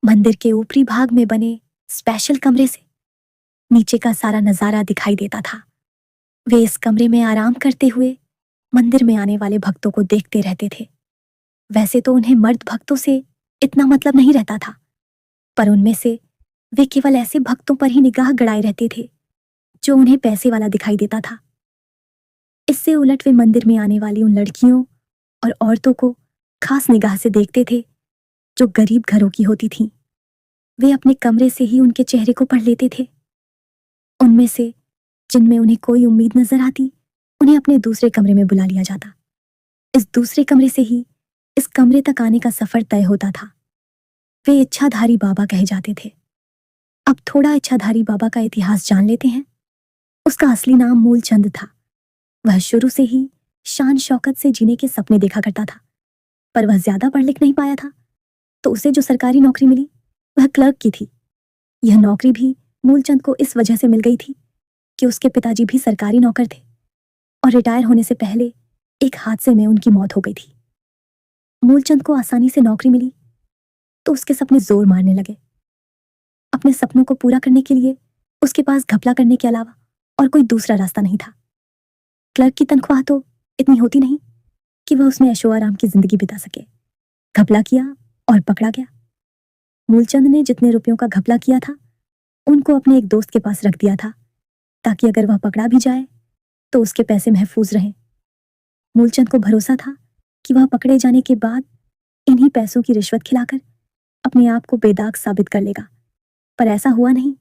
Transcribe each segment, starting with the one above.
मंदिर के ऊपरी भाग में बने स्पेशल कमरे से नीचे का सारा नजारा दिखाई देता था। वे इस कमरे में आराम करते हुए मंदिर में आने वाले भक्तों को देखते रहते थे। वैसे तो उन्हें मर्द भक्तों से इतना मतलब नहीं रहता था, पर उनमें से वे केवल ऐसे भक्तों पर ही निगाह गड़ाए रहते थे जो उन्हें पैसे वाला दिखाई देता था। इससे उलट वे मंदिर में आने वाली उन लड़कियों और औरतों को खास निगाह से देखते थे जो गरीब घरों की होती थीं। वे अपने कमरे से ही उनके चेहरे को पढ़ लेते थे। उनमें से जिनमें उन्हें कोई उम्मीद नजर आती, उन्हें अपने दूसरे कमरे में बुला लिया जाता। इस दूसरे कमरे से ही इस कमरे तक आने का सफर तय होता था। वे इच्छाधारी बाबा कहे जाते थे। अब थोड़ा इच्छाधारी बाबा का इतिहास जान लेते हैं। उसका असली नाम मूलचंद था। वह शुरू से ही शान शौकत से जीने के सपने देखा करता था, पर वह ज्यादा पढ़ लिख नहीं पाया था, तो उसे जो सरकारी नौकरी मिली वह क्लर्क की थी। यह नौकरी भी मूलचंद को इस वजह से मिल गई थी कि उसके पिताजी भी सरकारी नौकर थे और रिटायर होने से पहले एक हादसे में उनकी मौत हो गई थी। मूलचंद को आसानी से नौकरी मिली तो उसके सपने जोर मारने लगे। अपने सपनों को पूरा करने के लिए उसके पास घपला करने के अलावा और कोई दूसरा रास्ता नहीं था। क्लर्क की तनख्वाह तो इतनी होती नहीं कि वह उसमें ऐशो आराम की जिंदगी बिता सके। घपला किया और पकड़ा गया। मूलचंद ने जितने रुपयों का घपला किया था उनको अपने एक दोस्त के पास रख दिया था, ताकि अगर वह पकड़ा भी जाए तो उसके पैसे महफूज रहें। मूलचंद को भरोसा था कि वह पकड़े जाने के बाद इन्हीं पैसों की रिश्वत खिलाकर अपने आप को बेदाग साबित कर लेगा, पर ऐसा हुआ नहीं।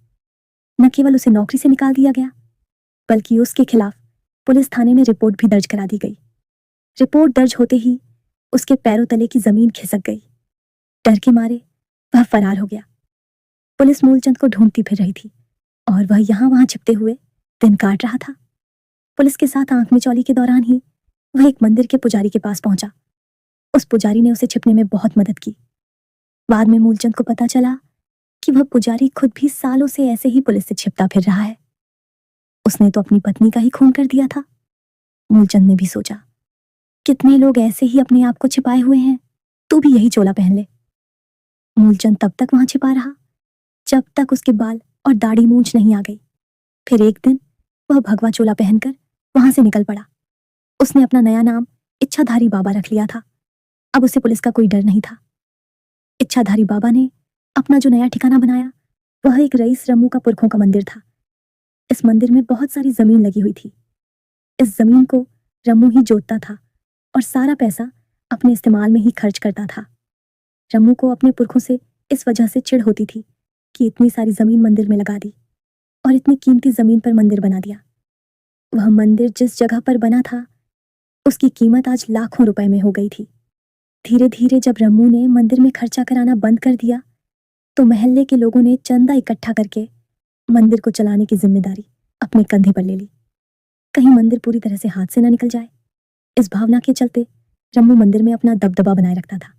न केवल उसे नौकरी से निकाल दिया गया, बल्कि उसके खिलाफ पुलिस थाने में रिपोर्ट भी दर्ज करा दी गई। रिपोर्ट दर्ज होते ही उसके पैरों तले की जमीन खिसक गई। डर के मारे वह फरार हो गया। पुलिस मूलचंद को ढूंढती फिर रही थी और वह यहां वहां छिपते हुए दिन काट रहा था। पुलिस के साथ आंख मिचौली के दौरान ही वह एक मंदिर के पुजारी के पास पहुंचा। उस पुजारी ने उसे छिपने में बहुत मदद की। बाद में मूलचंद को पता चला कि वह पुजारी खुद भी सालों से ऐसे ही पुलिस से छिपता फिर रहा है। उसने तो अपनी पत्नी का ही खून कर दिया था। मूलचंद ने भी सोचा, कितने लोग ऐसे ही अपने आप को छिपाए हुए हैं, तू भी यही चोला पहन ले। मूलचंद तब तक वहां छिपा रहा जब तक उसके बाल और दाढ़ी मूंछ नहीं आ गई। फिर एक दिन वह भगवा चोला पहनकर वहां से निकल पड़ा। उसने अपना नया नाम इच्छाधारी बाबा रख लिया था। अब उसे पुलिस का कोई डर नहीं था। इच्छाधारी बाबा ने अपना जो नया ठिकाना बनाया वह एक रईस रमू का पुरखों का मंदिर था। इस मंदिर में बहुत सारी जमीन लगी हुई थी। इस जमीन को रमू ही जोतता था और सारा पैसा अपने इस्तेमाल में ही खर्च करता था। रमू को अपने पुरखों से इस वजह से चिढ़ होती थी कि इतनी सारी जमीन मंदिर में लगा दी और इतनी कीमती जमीन पर मंदिर बना दिया। वह मंदिर जिस जगह पर बना था उसकी कीमत आज लाखों रुपए में हो गई थी। धीरे धीरे जब रमू ने मंदिर में खर्चा कराना बंद कर दिया तो मोहल्ले के लोगों ने चंदा इकट्ठा करके मंदिर को चलाने की जिम्मेदारी अपने कंधे पर ले ली। कहीं मंदिर पूरी तरह से हाथ से ना निकल जाए, इस भावना के चलते रमू मंदिर में अपना दबदबा बनाए रखता था।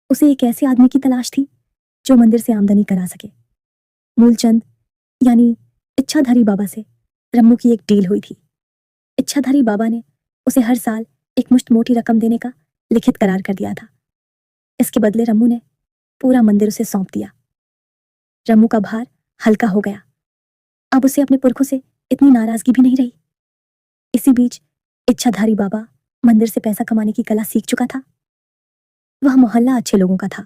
उसे एक ऐसे आदमी की तलाश थी जो मंदिर से आमदनी करा सके। मूलचंद यानी इच्छाधारी बाबा से रमू की एक डील हुई थी। इच्छाधारी बाबा ने उसे हर साल एक मुश्त मोटी रकम देने का लिखित करार कर दिया था। इसके बदले रमू ने पूरा मंदिर उसे सौंप दिया। रमू का भार हल्का हो गया। अब उसे अपने पुरखों से इतनी नाराजगी भी नहीं रही। इसी बीच इच्छाधारी बाबा मंदिर से पैसा कमाने की कला सीख चुका था। वह मोहल्ला अच्छे लोगों का था,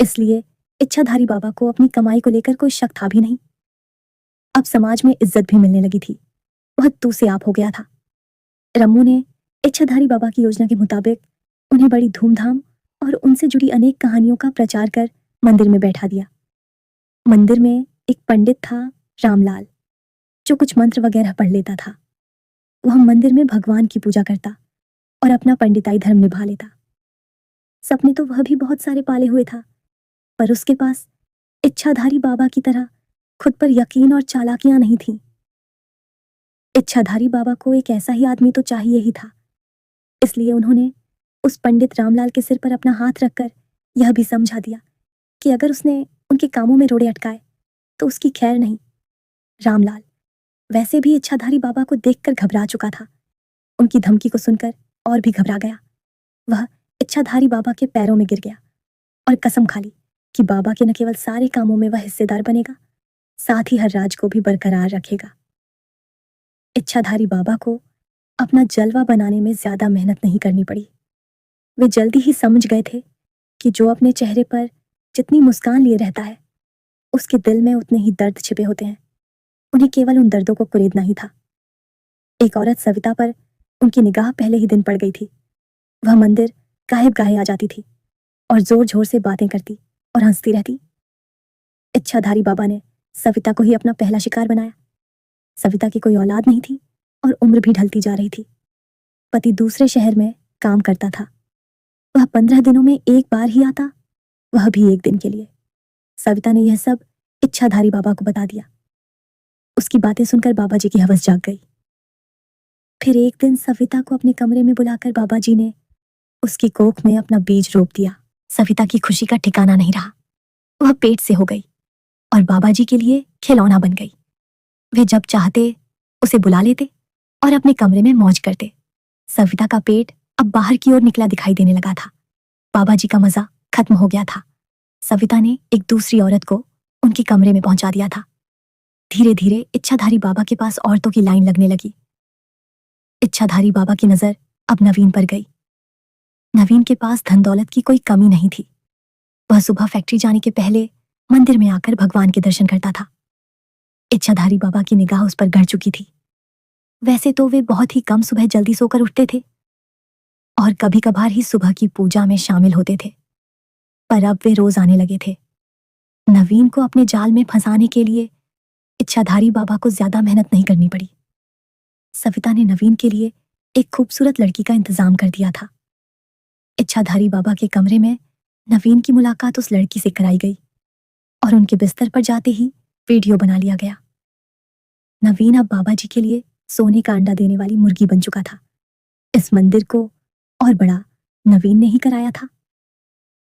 इसलिए इच्छाधारी बाबा को अपनी कमाई को लेकर कोई शक था भी नहीं। अब समाज में इज्जत भी मिलने लगी थी। वह तू से आप हो गया था। रमू ने इच्छाधारी बाबा की योजना के मुताबिक उन्हें बड़ी धूमधाम और उनसे जुड़ी अनेक कहानियों का प्रचार कर मंदिर में बैठा दिया। मंदिर में एक पंडित था, रामलाल, जो कुछ मंत्र वगैरह पढ़ लेता था। वह मंदिर में भगवान की पूजा करता और अपना पंडिताई धर्म निभा लेता। सपने तो वह भी बहुत सारे पाले हुए था, पर उसके पास इच्छाधारी बाबा की तरह खुद पर यकीन और चालाकियां नहीं थीं। इच्छाधारी बाबा को एक ऐसा ही आदमी तो चाहिए ही था, इसलिए उन्होंने उस पंडित रामलाल के सिर पर अपना हाथ रखकर यह भी समझा दिया कि अगर उसने उनके कामों में रोड़े अटकाए तो उसकी खैर नहीं। रामलाल वैसे भी इच्छाधारी बाबा को देखकर घबरा चुका था। उनकी धमकी को सुनकर और भी घबरा गया। वह इच्छाधारी बाबा के पैरों में गिर गया और कसम खा ली कि बाबा के न केवल सारे कामों में वह हिस्सेदार बनेगा, साथ ही हर राज को भी बरकरार रखेगा। इच्छाधारी बाबा को अपना जलवा बनाने में ज्यादा मेहनत नहीं करनी पड़ी। वे जल्दी ही समझ गए थे कि जो अपने चेहरे पर जितनी मुस्कान लिए रहता है, उसके दिल में उतने ही दर्द छिपे होते हैं। उन्हें केवल उन दर्दों को कुरेदना ही था। एक औरत सविता पर उनकी निगाह पहले ही दिन पड़ गई थी। वह मंदिर गायब गाहे आ जाती थी और जोर जोर से बातें करती और हंसती रहती। इच्छाधारी बाबा ने सविता को ही अपना पहला शिकार बनाया। सविता की कोई औलाद नहीं थी और उम्र भी ढलती जा रही थी। पति दूसरे शहर में काम करता था। वह 15 दिनों में एक बार ही आता, वह भी एक दिन के लिए। सविता ने यह सब इच्छाधारी बाबा को बता दिया। उसकी बातें सुनकर बाबा जी की हवस जाग गई। फिर एक दिन सविता को अपने कमरे में बुलाकर बाबा जी ने उसकी कोख में अपना बीज रोप दिया। सविता की खुशी का ठिकाना नहीं रहा। वह पेट से हो गई और बाबा जी के लिए खिलौना बन गई। वे जब चाहते उसे बुला लेते और अपने कमरे में मौज करते। सविता का पेट अब बाहर की ओर निकला दिखाई देने लगा था। बाबा जी का मजा खत्म हो गया था। सविता ने एक दूसरी औरत को उनके कमरे में पहुंचा दिया था। धीरे धीरे इच्छाधारी बाबा के पास औरतों की लाइन लगने लगी। इच्छाधारी बाबा की नजर अब नवीन पर गई। नवीन के पास धन दौलत की कोई कमी नहीं थी। वह सुबह फैक्ट्री जाने के पहले मंदिर में आकर भगवान के दर्शन करता था। इच्छाधारी बाबा की निगाह उस पर गड़ चुकी थी। वैसे तो वे बहुत ही कम सुबह जल्दी सोकर उठते थे और कभी कभार ही सुबह की पूजा में शामिल होते थे, पर अब वे रोज आने लगे थे। नवीन को अपने जाल में फंसाने के लिए इच्छाधारी बाबा को ज्यादा मेहनत नहीं करनी पड़ी। सविता ने नवीन के लिए एक खूबसूरत लड़की का इंतजाम कर दिया था। इच्छाधारी बाबा के कमरे में नवीन की मुलाकात उस लड़की से कराई गई और उनके बिस्तर पर जाते ही वीडियो बना लिया गया। नवीन अब बाबा जी के लिए सोने का अंडा देने वाली मुर्गी बन चुका था। इस मंदिर को और बड़ा नवीन ने ही कराया था।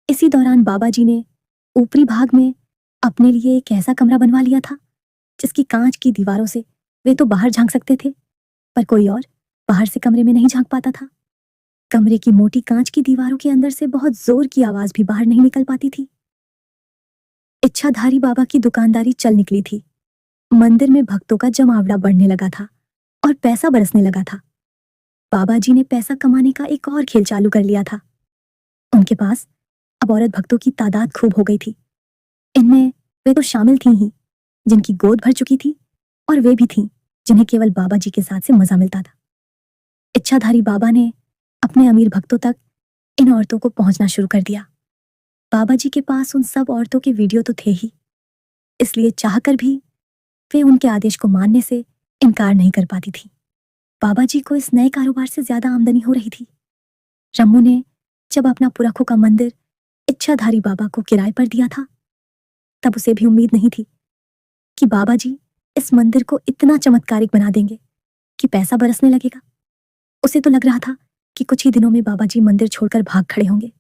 इसी दौरान बाबा जी ने ऊपरी भाग में अपने लिए एक ऐसा कमरा बनवा लिया था जिसकी कांच की दीवारों से वे तो बाहर झांक सकते थे, पर कोई और बाहर से कमरे में नहीं झांक पाता था। कमरे की मोटी कांच की दीवारों के अंदर से बहुत जोर की आवाज भी बाहर नहीं निकल पाती थी। इच्छाधारी बाबा की दुकानदारी चल निकली थी। मंदिर में भक्तों का जमावड़ा बढ़ने लगा था और पैसा बरसने लगा था। बाबा जी ने पैसा कमाने का एक और खेल चालू कर लिया था। उनके पास अब औरत भक्तों की तादाद खूब हो गई थी। इनमें वे तो शामिल थी ही जिनकी गोद भर चुकी थी और वे भी थीं जिन्हें केवल बाबा जी के साथ से मजा मिलता था। इच्छाधारी बाबा ने अपने अमीर भक्तों तक इन औरतों को पहुंचना शुरू कर दिया। बाबा जी के पास उन सब औरतों के वीडियो तो थे ही, इसलिए चाहकर भी वे उनके आदेश को मानने से इनकार नहीं कर पाती थी। बाबा जी को इस नए कारोबार से ज्यादा आमदनी हो रही थी। रम्मू ने जब अपना पुरखों का मंदिर इच्छाधारी बाबा को किराए पर दिया था, तब उसे भी उम्मीद नहीं थी कि बाबा जी इस मंदिर को इतना चमत्कारिक बना देंगे कि पैसा बरसने लगेगा। उसे तो लग रहा था कि कुछ ही दिनों में बाबा जी मंदिर छोड़कर भाग खड़े होंगे,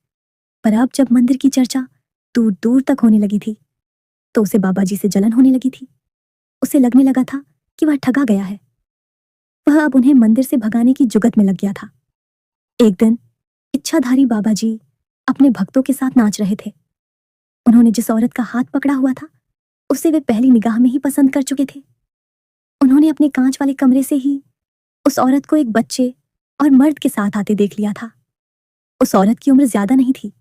पर अब जब मंदिर की चर्चा दूर दूर तक होने लगी थी तो उसे बाबा जी से जलन होने लगी थी। उसे लगने लगा था कि वह ठगा गया है। वह अब उन्हें मंदिर से भगाने की जुगत में लग गया था। एक दिन इच्छाधारी बाबा जी अपने भक्तों के साथ नाच रहे थे। उन्होंने जिस औरत का हाथ पकड़ा हुआ था उसे वे पहली निगाह में ही पसंद कर चुके थे। उन्होंने अपने कांच वाले कमरे से ही उस औरत को एक बच्चे और मर्द के साथ आते देख लिया था। उस औरत की उम्र ज्यादा नहीं थी।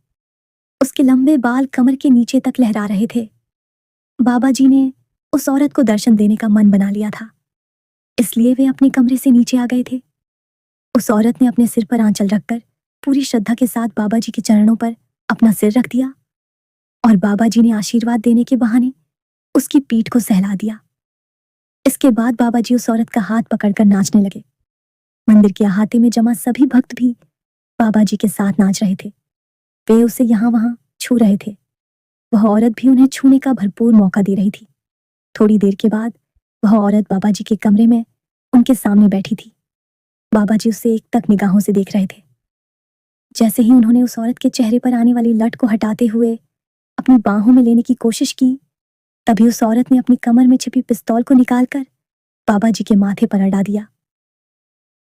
उसके लंबे बाल कमर के नीचे तक लहरा रहे थे। बाबा जी ने उस औरत को दर्शन देने का मन बना लिया था, इसलिए वे अपने कमरे से नीचे आ गए थे। उस औरत ने अपने सिर पर आंचल रखकर पूरी श्रद्धा के साथ बाबा जी के चरणों पर अपना सिर रख दिया और बाबा जी ने आशीर्वाद देने के बहाने उसकी पीठ को सहला दिया। इसके बाद बाबा जी उस औरत का हाथ पकड़कर नाचने लगे। मंदिर के अहाते में जमा सभी भक्त भी बाबा जी के साथ नाच रहे थे। वे उसे यहाँ वहां छू रहे थे। वह औरत भी उन्हें छूने का भरपूर मौका दे रही थी। थोड़ी देर के बाद वह औरत बाबा जी के कमरे में उनके सामने बैठी थी। बाबा जी उसे एक तक निगाहों से देख रहे थे। जैसे ही उन्होंने उस औरत के चेहरे पर आने वाली लट को हटाते हुए अपनी बाहों में लेने की कोशिश की, तभी उस औरत ने अपनी कमर में छिपी पिस्तौल को निकालकर बाबा जी के माथे पर अड़ा दिया।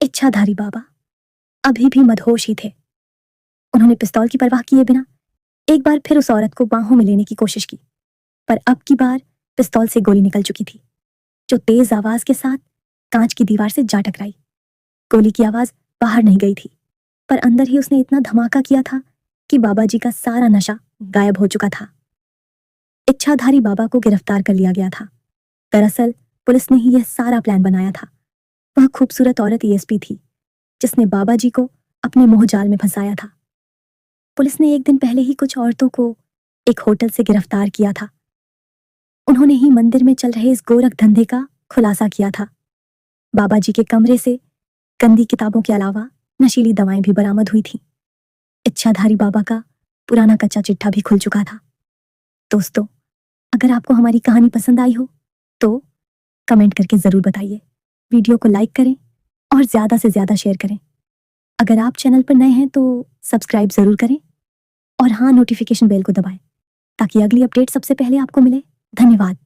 इच्छाधारी बाबा अभी भी मदहोश ही थे। उन्होंने पिस्तौल की परवाह किए बिना एक बार फिर उस औरत को बाहों में लेने की कोशिश की, पर अब की बार पिस्तौल से गोली निकल चुकी थी, जो तेज आवाज के साथ कांच की दीवार से जा टकराई। गोली की आवाज बाहर नहीं गई थी, पर अंदर ही उसने इतना धमाका किया था कि बाबा जी का सारा नशा गायब हो चुका था। इच्छाधारी बाबा को गिरफ्तार कर लिया गया था। दरअसल पुलिस ने ही यह सारा प्लान बनाया था। वह खूबसूरत औरत ईएसपी थी, जिसने बाबा जी को अपने मोह जाल में फंसाया था। पुलिस ने एक दिन पहले ही कुछ औरतों को एक होटल से गिरफ्तार किया था। उन्होंने ही मंदिर में चल रहे इस गोरख धंधे का खुलासा किया था। बाबा जी के कमरे से गंदी किताबों के अलावा नशीली दवाएं भी बरामद हुई थीं। इच्छाधारी बाबा का पुराना कच्चा चिट्ठा भी खुल चुका था। दोस्तों, अगर आपको हमारी कहानी पसंद आई हो तो कमेंट करके जरूर बताइए। वीडियो को लाइक करें और ज्यादा से ज्यादा शेयर करें। अगर आप चैनल पर नए हैं तो सब्सक्राइब जरूर करें और हाँ, नोटिफिकेशन बेल को दबाएं ताकि अगली अपडेट सबसे पहले आपको मिले। धन्यवाद।